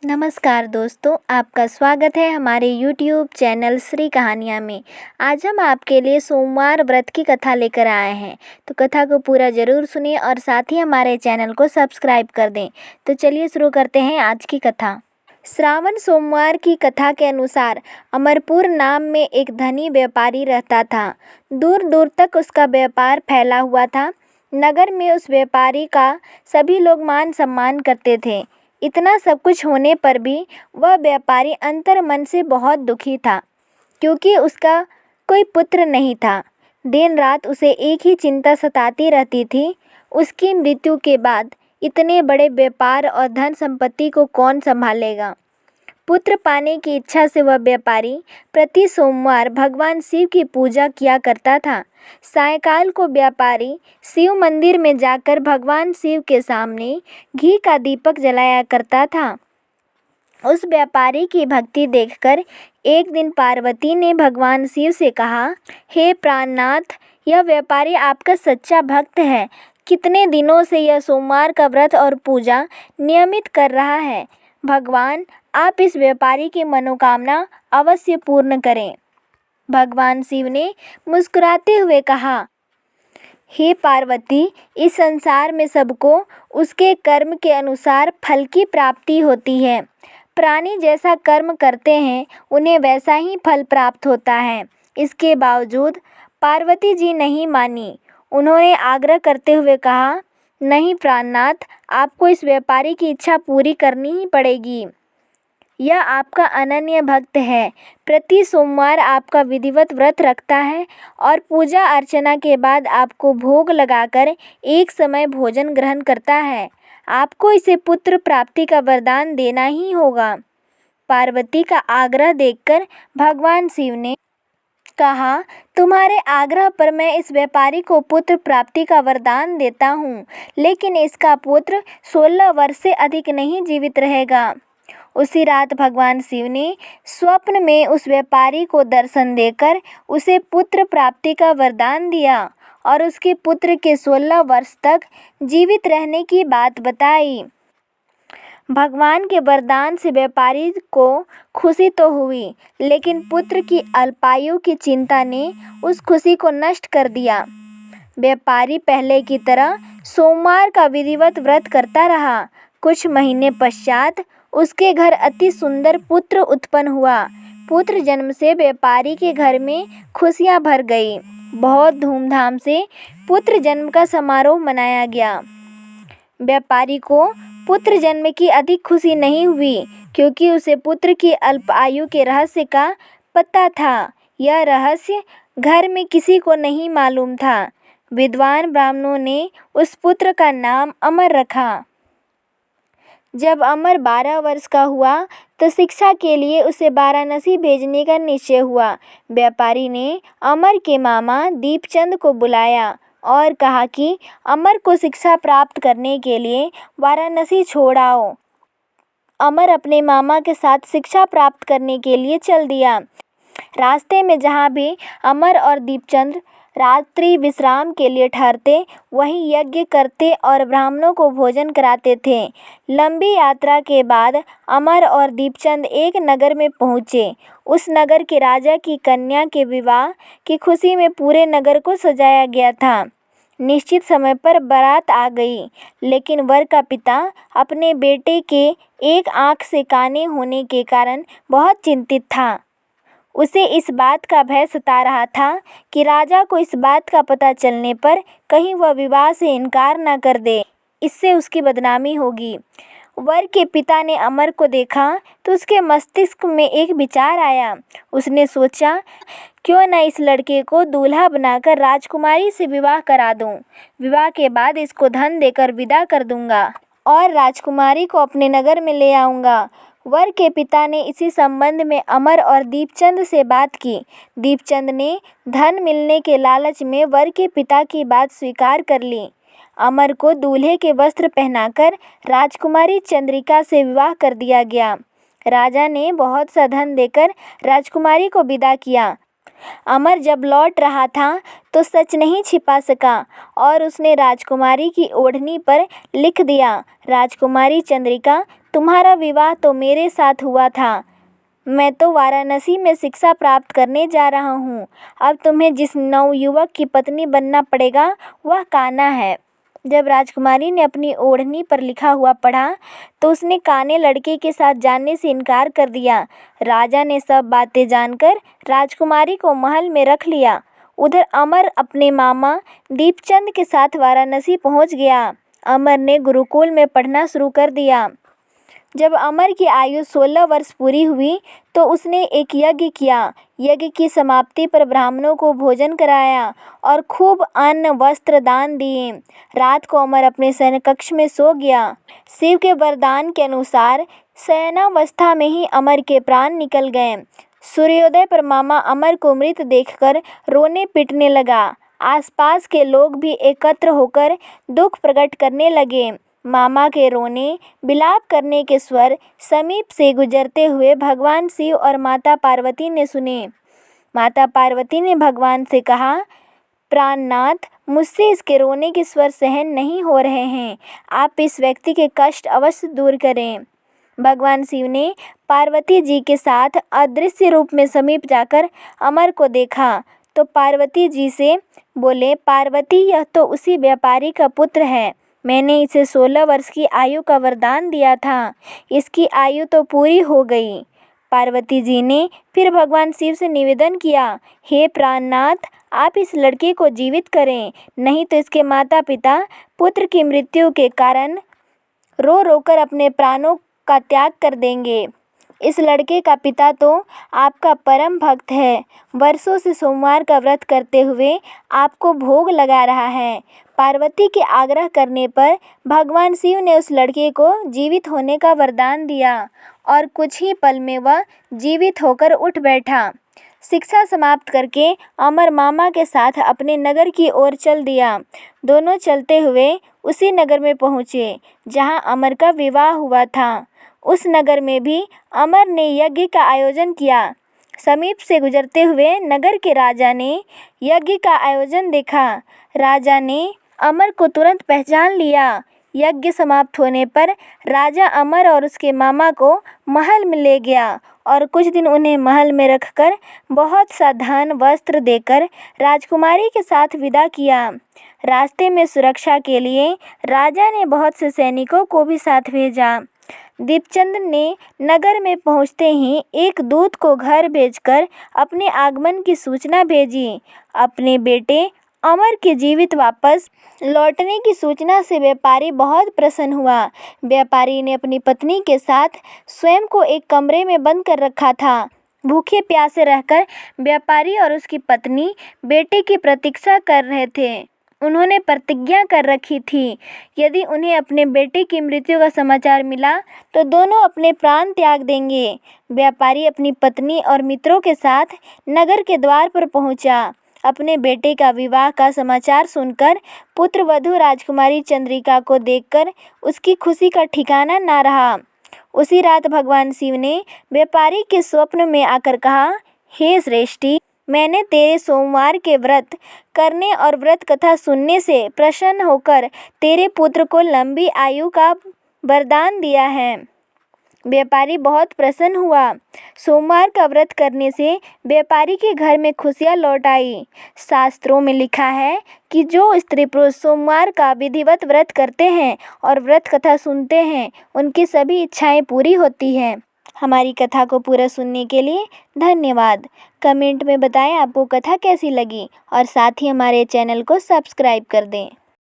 नमस्कार दोस्तों, आपका स्वागत है हमारे YouTube चैनल श्री कहानियाँ में। आज हम आपके लिए सोमवार व्रत की कथा लेकर आए हैं, तो कथा को पूरा ज़रूर सुनिए और साथ ही हमारे चैनल को सब्सक्राइब कर दें। तो चलिए शुरू करते हैं आज की कथा। श्रावण सोमवार की कथा के अनुसार अमरपुर नाम में एक धनी व्यापारी रहता था। दूर दूर तक उसका व्यापार फैला हुआ था। नगर में उस व्यापारी का सभी लोग मान सम्मान करते थे। इतना सब कुछ होने पर भी वह व्यापारी अंतर मन से बहुत दुखी था, क्योंकि उसका कोई पुत्र नहीं था। दिन रात उसे एक ही चिंता सताती रहती थी, उसकी मृत्यु के बाद इतने बड़े व्यापार और धन संपत्ति को कौन संभालेगा। पुत्र पाने की इच्छा से वह व्यापारी प्रति सोमवार भगवान शिव की पूजा किया करता था। सायंकाल को व्यापारी शिव मंदिर में जाकर भगवान शिव के सामने घी का दीपक जलाया करता था। उस व्यापारी की भक्ति देखकर एक दिन पार्वती ने भगवान शिव से कहा, हे प्राणनाथ, यह व्यापारी आपका सच्चा भक्त है। कितने दिनों से यह सोमवार का व्रत और पूजा नियमित कर रहा है। भगवान, आप इस व्यापारी की मनोकामना अवश्य पूर्ण करें। भगवान शिव ने मुस्कुराते हुए कहा, हे पार्वती, इस संसार में सबको उसके कर्म के अनुसार फल की प्राप्ति होती है। प्राणी जैसा कर्म करते हैं उन्हें वैसा ही फल प्राप्त होता है। इसके बावजूद पार्वती जी नहीं मानी। उन्होंने आग्रह करते हुए कहा, नहीं प्राणनाथ, आपको इस व्यापारी की इच्छा पूरी करनी ही पड़ेगी। यह आपका अनन्य भक्त है। प्रति सोमवार आपका विधिवत व्रत रखता है और पूजा अर्चना के बाद आपको भोग लगाकर एक समय भोजन ग्रहण करता है। आपको इसे पुत्र प्राप्ति का वरदान देना ही होगा। पार्वती का आग्रह देखकर भगवान शिव ने कहा, तुम्हारे आग्रह पर मैं इस व्यापारी को पुत्र प्राप्ति का वरदान देता हूँ, लेकिन इसका पुत्र 16 वर्ष से अधिक नहीं जीवित रहेगा। उसी रात भगवान शिव ने स्वप्न में उस व्यापारी को दर्शन देकर उसे पुत्र प्राप्ति का वरदान दिया और उसके पुत्र के 16 वर्ष तक जीवित रहने की बात बताई। भगवान के वरदान से व्यापारी को खुशी तो हुई, लेकिन पुत्र की अल्पायु की चिंता ने उस खुशी को नष्ट कर दिया। व्यापारी पहले की तरह सोमवार का विधिवत व्रत करता रहा। कुछ महीने पश्चात उसके घर अति सुंदर पुत्र उत्पन्न हुआ। पुत्र जन्म से व्यापारी के घर में खुशियां भर गई। बहुत धूमधाम से पुत्र जन्म का समारोह मनाया गया। व्यापारी को पुत्र जन्म की अधिक खुशी नहीं हुई, क्योंकि उसे पुत्र की अल्प आयु के रहस्य का पता था। यह रहस्य घर में किसी को नहीं मालूम था। विद्वान ब्राह्मणों ने उस पुत्र का नाम अमर रखा। जब अमर 12 वर्ष का हुआ तो शिक्षा के लिए उसे वाराणसी भेजने का निश्चय हुआ। व्यापारी ने अमर के मामा दीपचंद को बुलाया और कहा कि अमर को शिक्षा प्राप्त करने के लिए वाराणसी छोड़ आओ। अमर अपने मामा के साथ शिक्षा प्राप्त करने के लिए चल दिया। रास्ते में जहाँ भी अमर और दीपचंद रात्रि विश्राम के लिए ठहरते, वहीं यज्ञ करते और ब्राह्मणों को भोजन कराते थे। लंबी यात्रा के बाद अमर और दीपचंद एक नगर में पहुँचे। उस नगर के राजा की कन्या के विवाह की खुशी में पूरे नगर को सजाया गया था। निश्चित समय पर बारात आ गई, लेकिन वर का पिता अपने बेटे के एक आँख से काने होने के कारण बहुत चिंतित था। उसे इस बात का भय सता रहा था कि राजा को इस बात का पता चलने पर कहीं वह विवाह से इनकार न कर दे, इससे उसकी बदनामी होगी। वर के पिता ने अमर को देखा तो उसके मस्तिष्क में एक विचार आया। उसने सोचा, क्यों न इस लड़के को दूल्हा बनाकर राजकुमारी से विवाह करा दूं। विवाह के बाद इसको धन देकर विदा कर दूंगा और राजकुमारी को अपने नगर में ले आऊँगा। वर के पिता ने इसी संबंध में अमर और दीपचंद से बात की। दीपचंद ने धन मिलने के लालच में वर के पिता की बात स्वीकार कर ली। अमर को दूल्हे के वस्त्र पहनाकर राजकुमारी चंद्रिका से विवाह कर दिया गया। राजा ने बहुत सा धन देकर राजकुमारी को विदा किया। अमर जब लौट रहा था तो सच नहीं छिपा सका और उसने राजकुमारी की ओढ़नी पर लिख दिया, राजकुमारी चंद्रिका तुम्हारा विवाह तो मेरे साथ हुआ था। मैं तो वाराणसी में शिक्षा प्राप्त करने जा रहा हूँ। अब तुम्हें जिस नवयुवक की पत्नी बनना पड़ेगा वह कान्हा है। जब राजकुमारी ने अपनी ओढ़नी पर लिखा हुआ पढ़ा तो उसने काने लड़के के साथ जाने से इनकार कर दिया। राजा ने सब बातें जानकर राजकुमारी को महल में रख लिया। उधर अमर अपने मामा दीपचंद के साथ वाराणसी पहुंच गया। अमर ने गुरुकुल में पढ़ना शुरू कर दिया। जब अमर की आयु 16 वर्ष पूरी हुई तो उसने एक यज्ञ किया। यज्ञ की समाप्ति पर ब्राह्मणों को भोजन कराया और खूब अन्न वस्त्र दान दिए। रात को अमर अपने शयन कक्ष में सो गया। शिव के वरदान के अनुसार शयनावस्था में ही अमर के प्राण निकल गए। सूर्योदय पर मामा अमर को मृत देखकर रोने पिटने लगा। आसपास के लोग भी एकत्र होकर दुख प्रकट करने लगे। मामा के रोने विलाप करने के स्वर समीप से गुजरते हुए भगवान शिव और माता पार्वती ने सुने। माता पार्वती ने भगवान से कहा, प्राणनाथ, मुझसे इसके रोने के स्वर सहन नहीं हो रहे हैं। आप इस व्यक्ति के कष्ट अवश्य दूर करें। भगवान शिव ने पार्वती जी के साथ अदृश्य रूप में समीप जाकर अमर को देखा तो पार्वती जी से बोले, पार्वती, यह तो उसी व्यापारी का पुत्र है। मैंने इसे 16 वर्ष की आयु का वरदान दिया था। इसकी आयु तो पूरी हो गई। पार्वती जी ने फिर भगवान शिव से निवेदन किया, हे प्राणनाथ, आप इस लड़के को जीवित करें, नहीं तो इसके माता पिता पुत्र की मृत्यु के कारण रो रोकर अपने प्राणों का त्याग कर देंगे। इस लड़के का पिता तो आपका परम भक्त है। वर्षों से सोमवार का व्रत करते हुए आपको भोग लगा रहा है। पार्वती के आग्रह करने पर भगवान शिव ने उस लड़के को जीवित होने का वरदान दिया और कुछ ही पल में वह जीवित होकर उठ बैठा। शिक्षा समाप्त करके अमर मामा के साथ अपने नगर की ओर चल दिया। दोनों चलते हुए उसी नगर में पहुँचे जहाँ अमर का विवाह हुआ था। उस नगर में भी अमर ने यज्ञ का आयोजन किया। समीप से गुजरते हुए नगर के राजा ने यज्ञ का आयोजन देखा। राजा ने अमर को तुरंत पहचान लिया। यज्ञ समाप्त होने पर राजा अमर और उसके मामा को महल में ले गया और कुछ दिन उन्हें महल में रखकर बहुत सा धन वस्त्र देकर राजकुमारी के साथ विदा किया। रास्ते में सुरक्षा के लिए राजा ने बहुत से सैनिकों को भी साथ भेजा। दीपचंद ने नगर में पहुंचते ही एक दूत को घर भेजकर अपने आगमन की सूचना भेजी। अपने बेटे अमर के जीवित वापस लौटने की सूचना से व्यापारी बहुत प्रसन्न हुआ। व्यापारी ने अपनी पत्नी के साथ स्वयं को एक कमरे में बंद कर रखा था। भूखे प्यासे रहकर व्यापारी और उसकी पत्नी बेटे की प्रतीक्षा कर रहे थे। उन्होंने प्रतिज्ञा कर रखी थी, यदि उन्हें अपने बेटे की मृत्यु का समाचार मिला तो दोनों अपने प्राण त्याग देंगे। व्यापारी अपनी पत्नी और मित्रों के साथ नगर के द्वार पर पहुंचा। अपने बेटे का विवाह का समाचार सुनकर पुत्रवधू राजकुमारी चंद्रिका को देखकर उसकी खुशी का ठिकाना ना रहा। उसी रात भगवान शिव ने व्यापारी के स्वप्न में आकर कहा, हे श्रेष्ठी, मैंने तेरे सोमवार के व्रत करने और व्रत कथा सुनने से प्रसन्न होकर तेरे पुत्र को लंबी आयु का वरदान दिया है। व्यापारी बहुत प्रसन्न हुआ। सोमवार का व्रत करने से व्यापारी के घर में खुशियां लौट आई। शास्त्रों में लिखा है कि जो स्त्री पुरुष सोमवार का विधिवत व्रत करते हैं और व्रत कथा सुनते हैं, उनकी सभी इच्छाएं पूरी होती हैं। हमारी कथा को पूरा सुनने के लिए धन्यवाद। कमेंट में बताएं आपको कथा कैसी लगी और साथ ही हमारे चैनल को सब्सक्राइब कर दें।